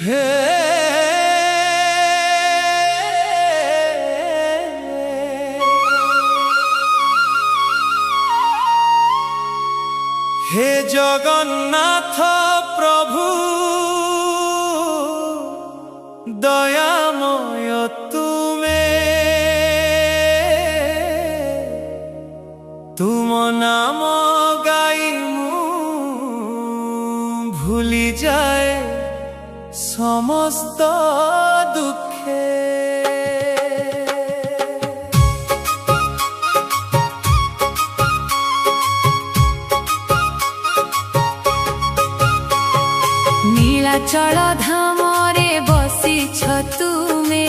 হে হে জগন্নাথ প্রভু দয়াময় তুমে তুম নাম গাই মু ভুলি যায় সমস্ত দুঃখে। नीलाचल धामरे बसिछ तुमे,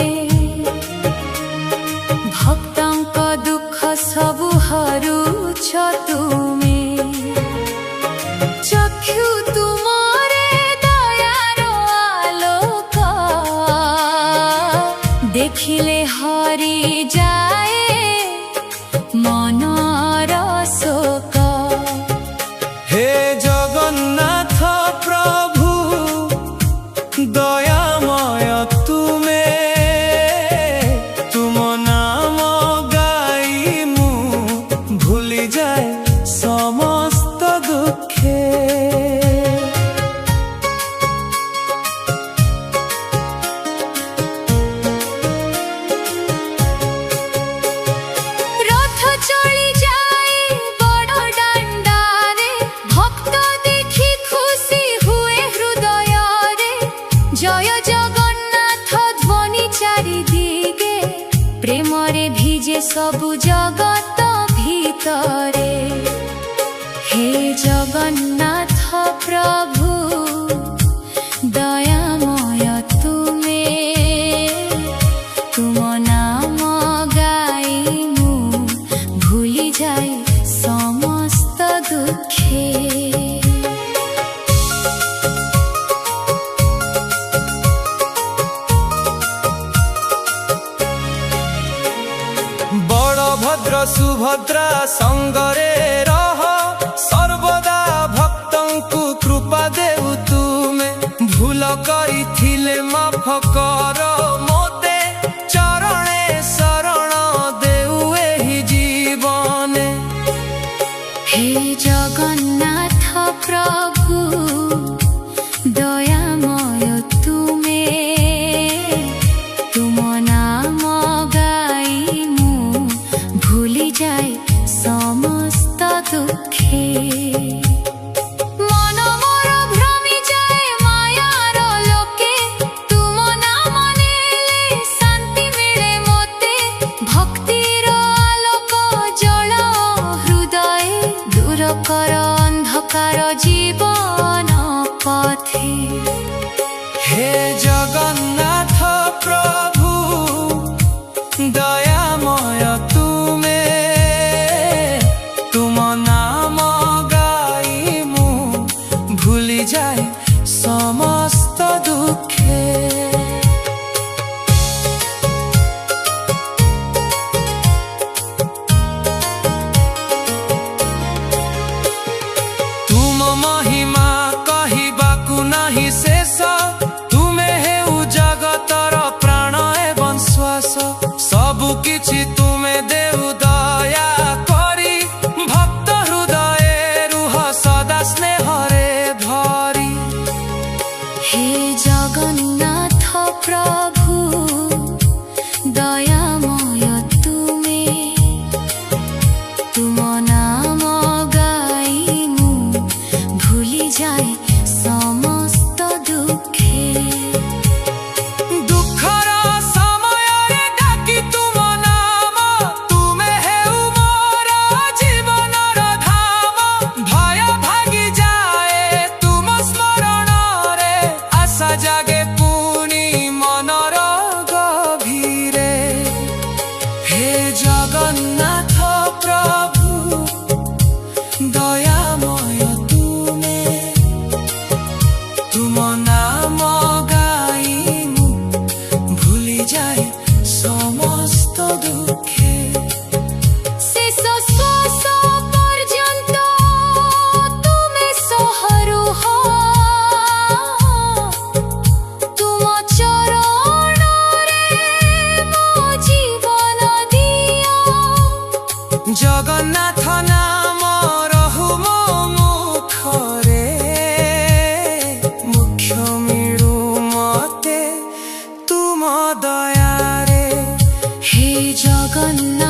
भक्तंक दुख सबु हरुछ तुमे। चक्षु तुमरे दयार आलोक, देखिले हरि जाए मनर शोक। हे जगन्नाथ प्रभु दयामय तुमे, तुम नाम गाई मु भूली जाए समस्त दुखे। रथ चली जाए बड़ डांडारे, भक्त देखी खुशी हुए हृदय रे। जय जगन्नाथ ध्वनि चारिदिगे, प्रेम रे भिजे सबु जगत भीतरे। हे जगन्नाथ प्रभु दयामय तुमे, तुम नाम गाई मु भूली जाए समस्त दुखे। बलभद्र सुभद्रा संगरे रह, सर्वदा भक्तंकु कृपा देउ तुमे। भूल करिथिले माफ कर मोते, चरणे शरण देउ एहि जीवने। हे जगन्नाथ प्रभु दयामय तुमे, तुम नाम गाई मु भूली जाए समस्त दुखे। मन मोर भ्रमी जाए मायार लोके, तुम नाम नेले शांति मिले मोते। भक्तिर आलोक जल हृदय, दूर कर अंधकार जीवन पथे। हे जगन्नाथ प्रभु दयामय तुमे, तुम नाम गाई मु भूली जाए समस्त दुखे। तुम महिमा कहिबाकु नाही शेष, तुमे हेउ जगतर प्राण एवं श्वास। सबु किछि तुमे देउ दया करी, भक्त हृदय रुह सदा स्नेहरे भरी। हे जगन्नाथ प्रभु दयामय तुमे, तुम नाम गाई मु भूली जाए समस्त दुखे। दुखर समୟରେ डाकी तुम नाम, तुमे हेउ मोर जीवनर धाम। भय भागी जाए तुम स्मरण रे, आशा जागे पुनि मनर गभीरे। हे जगन्नाथ प्रभु दयामय तुमे, तुम नाम गाई मु भूली जाए समस्त दुखे। शेष श्वास पर्यंत तुमे सहरुह, জন্য